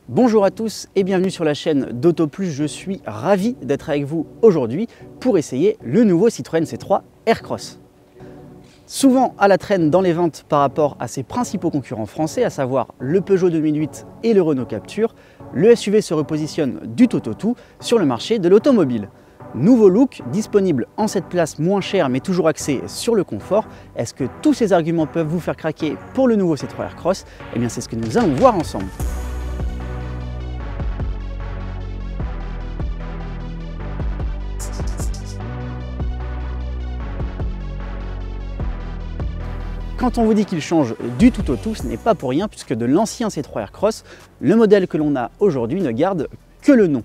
Bonjour à tous et bienvenue sur la chaîne d'Auto+. Je suis ravi d'être avec vous aujourd'hui pour essayer le nouveau Citroën C3 Aircross. Souvent à la traîne dans les ventes par rapport à ses principaux concurrents français, à savoir le Peugeot 2008 et le Renault Captur, le SUV se repositionne du tout au tout sur le marché de l'automobile. Nouveau look, disponible en 7 places moins cher mais toujours axé sur le confort. Est-ce que tous ces arguments peuvent vous faire craquer pour le nouveau C3 Aircross? Eh bien c'est ce que nous allons voir ensemble. Quand on vous dit qu'il change du tout au tout, ce n'est pas pour rien puisque de l'ancien C3 Aircross, le modèle que l'on a aujourd'hui ne garde que le nom.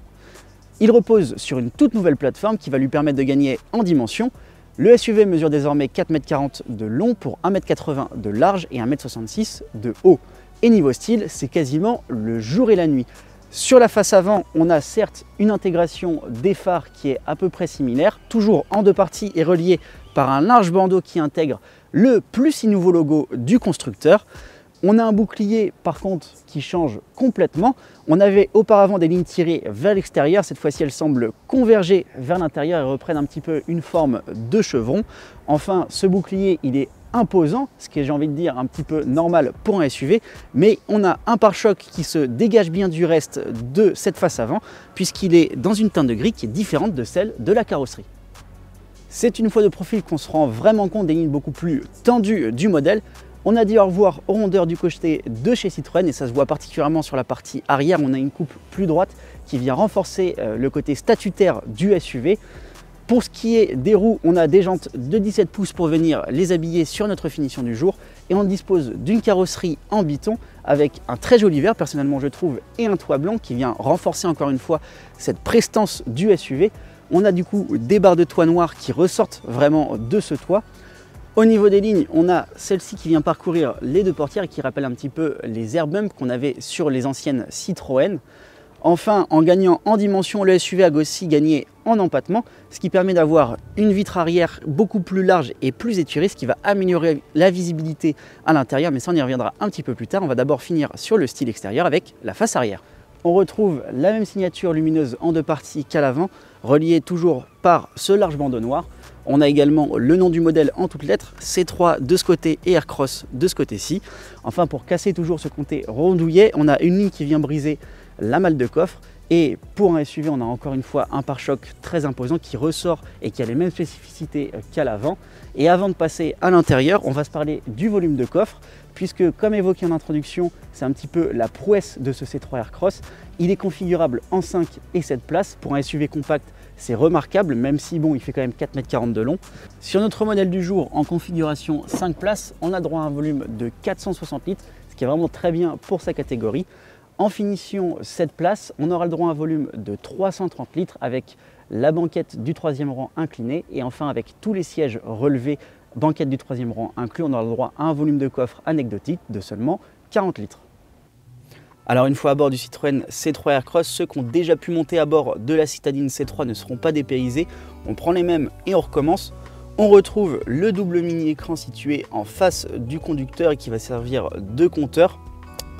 Il repose sur une toute nouvelle plateforme qui va lui permettre de gagner en dimension. Le SUV mesure désormais 4,40 m de long pour 1,80 m de large et 1,66 m de haut. Et niveau style, c'est quasiment le jour et la nuit. Sur la face avant, on a certes une intégration des phares qui est à peu près similaire, toujours en deux parties et reliée par un large bandeau qui intègre le plus si nouveau logo du constructeur. On a un bouclier par contre qui change complètement. On avait auparavant des lignes tirées vers l'extérieur, cette fois-ci elles semblent converger vers l'intérieur et reprennent un petit peu une forme de chevron. Enfin, ce bouclier il est imposant, ce qui est, j'ai envie de dire, un petit peu normal pour un SUV, mais on a un pare-choc qui se dégage bien du reste de cette face avant puisqu'il est dans une teinte de gris qui est différente de celle de la carrosserie. C'est une fois de profil qu'on se rend vraiment compte des lignes beaucoup plus tendues du modèle. On a dit au revoir aux rondeurs du cocheté de chez Citroën et ça se voit particulièrement sur la partie arrière. On a une coupe plus droite qui vient renforcer le côté statutaire du SUV. Pour ce qui est des roues, on a des jantes de 17 pouces pour venir les habiller sur notre finition du jour et on dispose d'une carrosserie en biton avec un très joli vert personnellement je trouve et un toit blanc qui vient renforcer encore une fois cette prestance du SUV. On a du coup des barres de toit noires qui ressortent vraiment de ce toit. Au niveau des lignes, on a celle-ci qui vient parcourir les deux portières et qui rappelle un petit peu les air bumps qu'on avait sur les anciennes Citroën. Enfin, en gagnant en dimension, le SUV a aussi gagné en empattement, ce qui permet d'avoir une vitre arrière beaucoup plus large et plus étirée, ce qui va améliorer la visibilité à l'intérieur, mais ça on y reviendra un petit peu plus tard. On va d'abord finir sur le style extérieur avec la face arrière. On retrouve la même signature lumineuse en deux parties qu'à l'avant, reliée toujours par ce large bandeau noir. On a également le nom du modèle en toutes lettres, C3 de ce côté et Aircross de ce côté-ci. Enfin, pour casser toujours ce comté rondouillet, on a une ligne qui vient briser la malle de coffre. Et pour un SUV, on a encore une fois un pare-choc très imposant qui ressort et qui a les mêmes spécificités qu'à l'avant. Et avant de passer à l'intérieur, on va se parler du volume de coffre, puisque comme évoqué en introduction, c'est un petit peu la prouesse de ce C3 Aircross. Il est configurable en 5 et 7 places. Pour un SUV compact, c'est remarquable, même si bon, il fait quand même 4,40 m de long. Sur notre modèle du jour, en configuration 5 places, on a droit à un volume de 460 litres, ce qui est vraiment très bien pour sa catégorie. En finition 7 places, on aura le droit à un volume de 330 litres avec la banquette du 3e rang inclinée et enfin avec tous les sièges relevés, banquette du 3e rang inclus, on aura le droit à un volume de coffre anecdotique de seulement 40 litres. Alors une fois à bord du Citroën C3 Aircross, ceux qui ont déjà pu monter à bord de la citadine C3 ne seront pas dépaysés. On prend les mêmes et on recommence. On retrouve le double mini-écran situé en face du conducteur et qui va servir de compteur.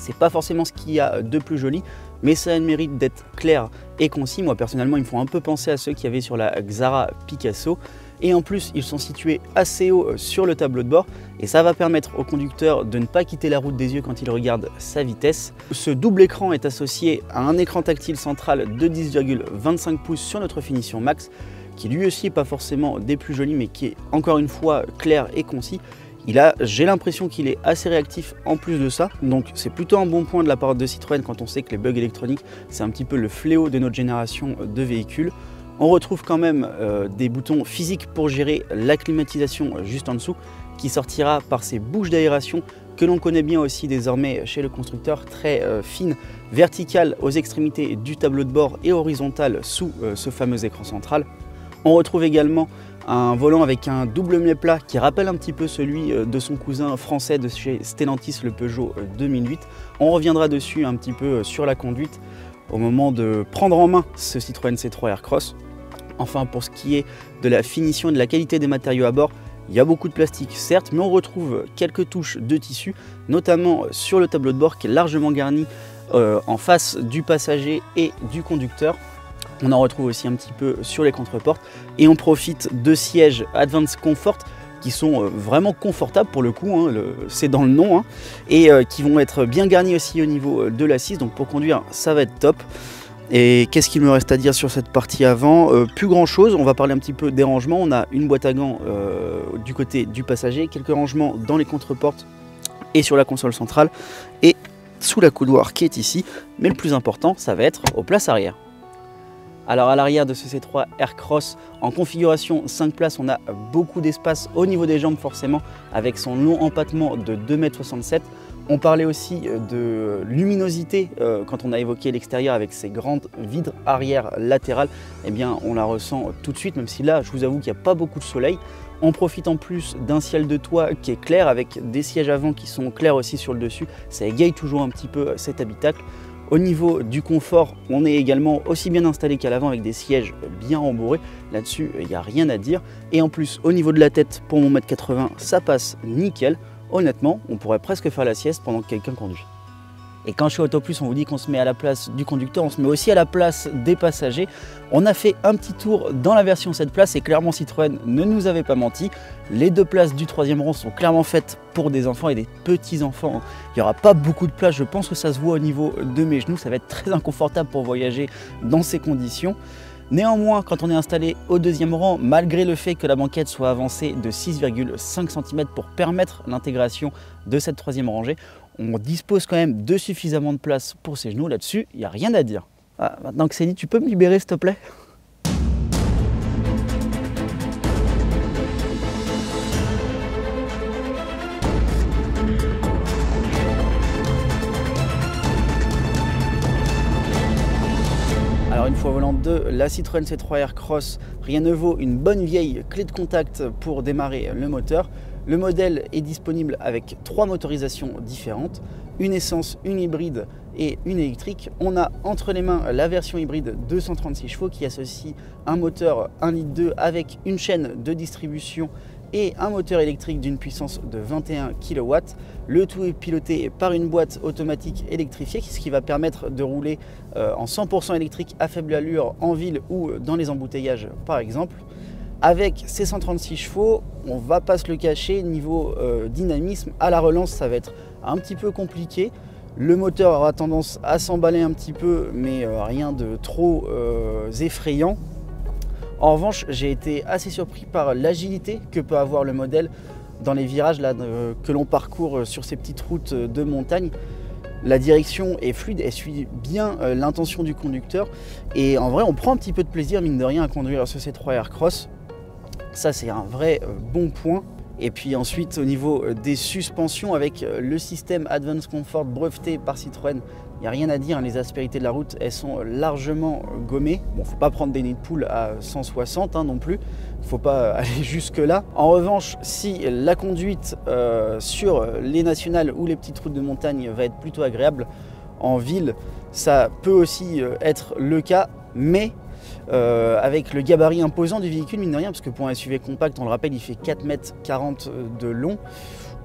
C'est pas forcément ce qu'il y a de plus joli, mais ça a le mérite d'être clair et concis. Moi personnellement, ils me font un peu penser à ceux qu'il y avait sur la Xara Picasso. Et en plus, ils sont situés assez haut sur le tableau de bord et ça va permettre au conducteur de ne pas quitter la route des yeux quand il regarde sa vitesse. Ce double écran est associé à un écran tactile central de 10,25 pouces sur notre finition max, qui lui aussi n'est pas forcément des plus jolis, mais qui est encore une fois clair et concis. J'ai l'impression qu'il est assez réactif en plus de ça, donc c'est plutôt un bon point de la part de Citroën quand on sait que les bugs électroniques, c'est un petit peu le fléau de notre génération de véhicules. On retrouve quand même des boutons physiques pour gérer la climatisation juste en dessous, qui sortira par ces bouches d'aération que l'on connaît bien aussi désormais chez le constructeur, très fines, verticales aux extrémités du tableau de bord et horizontales sous ce fameux écran central. On retrouve également un volant avec un double mets-plat qui rappelle un petit peu celui de son cousin français de chez Stellantis, le Peugeot 2008. On reviendra dessus un petit peu sur la conduite au moment de prendre en main ce Citroën C3 Aircross. Enfin, pour ce qui est de la finition et de la qualité des matériaux à bord, il y a beaucoup de plastique certes, mais on retrouve quelques touches de tissu, notamment sur le tableau de bord qui est largement garni en face du passager et du conducteur. On en retrouve aussi un petit peu sur les contreportes et on profite de sièges Advance Comfort qui sont vraiment confortables pour le coup, hein, c'est dans le nom, hein, et qui vont être bien garnis aussi au niveau de l'assise, donc pour conduire ça va être top. Et qu'est-ce qu'il me reste à dire sur cette partie avant? Plus grand chose, on va parler un petit peu des rangements. On a une boîte à gants du côté du passager, quelques rangements dans les contreportes et sur la console centrale et sous la coudoir qui est ici, mais le plus important ça va être aux places arrière. Alors à l'arrière de ce C3 Aircross en configuration 5 places, on a beaucoup d'espace au niveau des jambes forcément avec son long empattement de 2,67 m. On parlait aussi de luminosité quand on a évoqué l'extérieur avec ses grandes vitres arrière latérales. Eh bien on la ressent tout de suite, même si là je vous avoue qu'il n'y a pas beaucoup de soleil. On profite en plus d'un ciel de toit qui est clair avec des sièges avant qui sont clairs aussi sur le dessus. Ça égaye toujours un petit peu cet habitacle. Au niveau du confort, on est également aussi bien installé qu'à l'avant avec des sièges bien rembourrés. Là-dessus, il n'y a rien à dire. Et en plus, au niveau de la tête, pour mon 1,80 m, ça passe nickel. Honnêtement, on pourrait presque faire la sieste pendant que quelqu'un conduit. Et quand chez Auto Plus, on vous dit qu'on se met à la place du conducteur, on se met aussi à la place des passagers. On a fait un petit tour dans la version 7 places et clairement Citroën ne nous avait pas menti. Les 2 places du 3e rang sont clairement faites pour des enfants et des petits enfants. Il n'y aura pas beaucoup de place, je pense que ça se voit au niveau de mes genoux. Ça va être très inconfortable pour voyager dans ces conditions. Néanmoins, quand on est installé au 2e rang, malgré le fait que la banquette soit avancée de 6,5 cm pour permettre l'intégration de cette 3e rangée, on dispose quand même de suffisamment de place pour ses genoux. Là-dessus, il n'y a rien à dire. Ah, maintenant que c'est dit, tu peux me libérer s'il te plaît? Alors une fois volant de la Citroën C3 Aircross, rien ne vaut une bonne vieille clé de contact pour démarrer le moteur. Le modèle est disponible avec 3 motorisations différentes, une essence, une hybride et une électrique. On a entre les mains la version hybride 236 chevaux qui associe un moteur 1,2 litre avec une chaîne de distribution et un moteur électrique d'une puissance de 21 kW. Le tout est piloté par une boîte automatique électrifiée, ce qui va permettre de rouler en 100% électrique à faible allure en ville ou dans les embouteillages par exemple. Avec ces 136 chevaux, on ne va pas se le cacher, niveau dynamisme, à la relance ça va être un petit peu compliqué. Le moteur aura tendance à s'emballer un petit peu, mais rien de trop effrayant. En revanche, j'ai été assez surpris par l'agilité que peut avoir le modèle dans les virages là, que l'on parcourt sur ces petites routes de montagne. La direction est fluide, elle suit bien l'intention du conducteur et en vrai on prend un petit peu de plaisir mine de rien à conduire ce C3 Aircross. Ça c'est un vrai bon point. Et puis ensuite au niveau des suspensions avec le système Advance Comfort breveté par Citroën, il n'y a rien à dire, hein, les aspérités de la route elles sont largement gommées. Bon, faut pas prendre des nids de poule à 160 hein, non plus, faut pas aller jusque là. En revanche, si la conduite sur les nationales ou les petites routes de montagne va être plutôt agréable, en ville ça peut aussi être le cas, mais avec le gabarit imposant du véhicule, mine de rien, parce que pour un SUV compact, on le rappelle, il fait 4,40 m de long.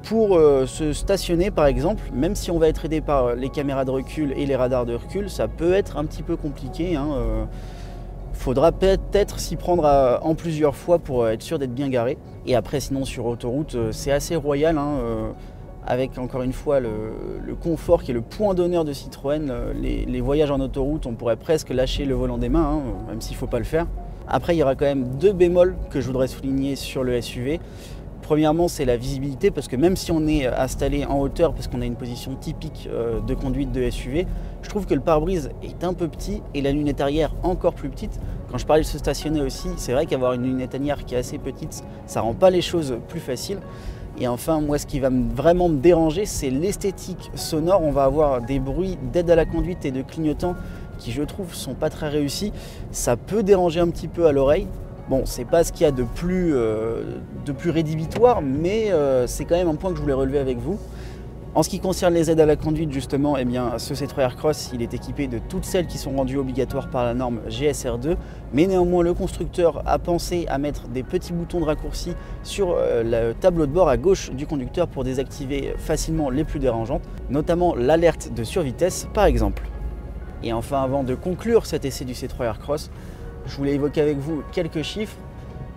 Pour se stationner par exemple, même si on va être aidé par les caméras de recul et les radars de recul, ça peut être un petit peu compliqué. Hein, faudra peut-être s'y prendre en plusieurs fois pour être sûr d'être bien garé. Et après sinon sur autoroute, c'est assez royal. Hein, avec encore une fois le confort qui est le point d'honneur de Citroën. Les voyages en autoroute, on pourrait presque lâcher le volant des mains, hein, même s'il ne faut pas le faire. Après, il y aura quand même 2 bémols que je voudrais souligner sur le SUV. Premièrement, c'est la visibilité, parce que même si on est installé en hauteur, parce qu'on a une position typique de conduite de SUV, je trouve que le pare-brise est un peu petit et la lunette arrière encore plus petite. Quand je parlais de se stationner aussi, c'est vrai qu'avoir une lunette arrière qui est assez petite, ça rend pas les choses plus faciles. Et enfin, moi, ce qui va vraiment me déranger, c'est l'esthétique sonore. On va avoir des bruits d'aide à la conduite et de clignotants qui, je trouve, sont pas très réussis. Ça peut déranger un petit peu à l'oreille. Bon, c'est pas ce qu'il y a de plus rédhibitoire, mais c'est quand même un point que je voulais relever avec vous. En ce qui concerne les aides à la conduite, justement, eh bien, ce C3 Aircross, il est équipé de toutes celles qui sont rendues obligatoires par la norme GSR2, mais néanmoins le constructeur a pensé à mettre des petits boutons de raccourci sur le tableau de bord à gauche du conducteur pour désactiver facilement les plus dérangeantes, notamment l'alerte de survitesse par exemple. Et enfin, avant de conclure cet essai du C3 Aircross, je voulais évoquer avec vous quelques chiffres.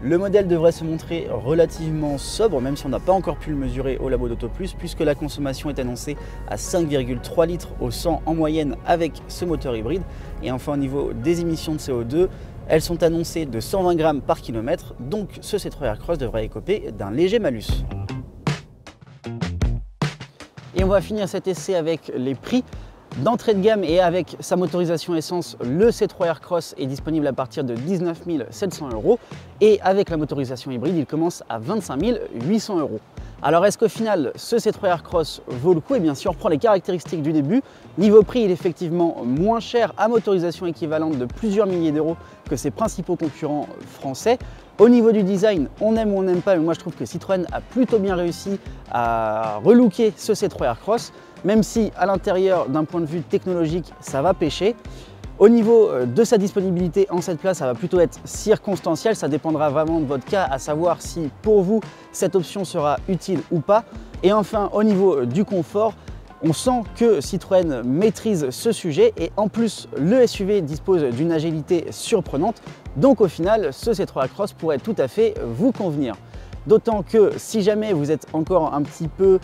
Le modèle devrait se montrer relativement sobre, même si on n'a pas encore pu le mesurer au labo d'AutoPlus, puisque la consommation est annoncée à 5,3 litres au 100 en moyenne avec ce moteur hybride. Et enfin, au niveau des émissions de CO2, elles sont annoncées de 120 grammes par kilomètre, donc ce C3 Aircross devrait écoper d'un léger malus. Et on va finir cet essai avec les prix. D'entrée de gamme et avec sa motorisation essence, le C3 Aircross est disponible à partir de 19 700 € et avec la motorisation hybride, il commence à 25 800 €. Alors est-ce qu'au final, ce C3 Aircross vaut le coup? Et bien si on reprend les caractéristiques du début, niveau prix, il est effectivement moins cher à motorisation équivalente de plusieurs milliers d'euros que ses principaux concurrents français. Au niveau du design, on aime ou on n'aime pas, mais moi je trouve que Citroën a plutôt bien réussi à relooker ce C3 Aircross, même si à l'intérieur, d'un point de vue technologique, ça va pêcher. Au niveau de sa disponibilité en 7 places, ça va plutôt être circonstanciel, ça dépendra vraiment de votre cas, à savoir si pour vous cette option sera utile ou pas. Et enfin, au niveau du confort, on sent que Citroën maîtrise ce sujet et en plus le SUV dispose d'une agilité surprenante, donc au final ce C3 Aircross pourrait tout à fait vous convenir. D'autant que si jamais vous êtes encore un petit peu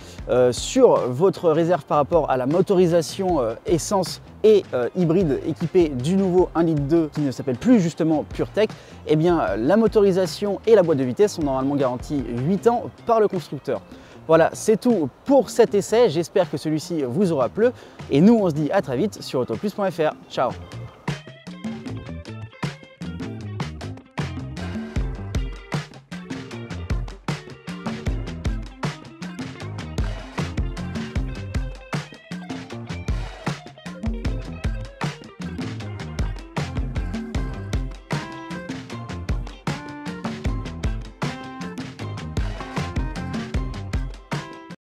sur votre réserve par rapport à la motorisation essence et hybride équipée du nouveau 1,2 litre qui ne s'appelle plus justement PureTech, eh bien la motorisation et la boîte de vitesse sont normalement garanties 8 ans par le constructeur. Voilà, c'est tout pour cet essai, j'espère que celui-ci vous aura plu et nous on se dit à très vite sur autoplus.fr. Ciao!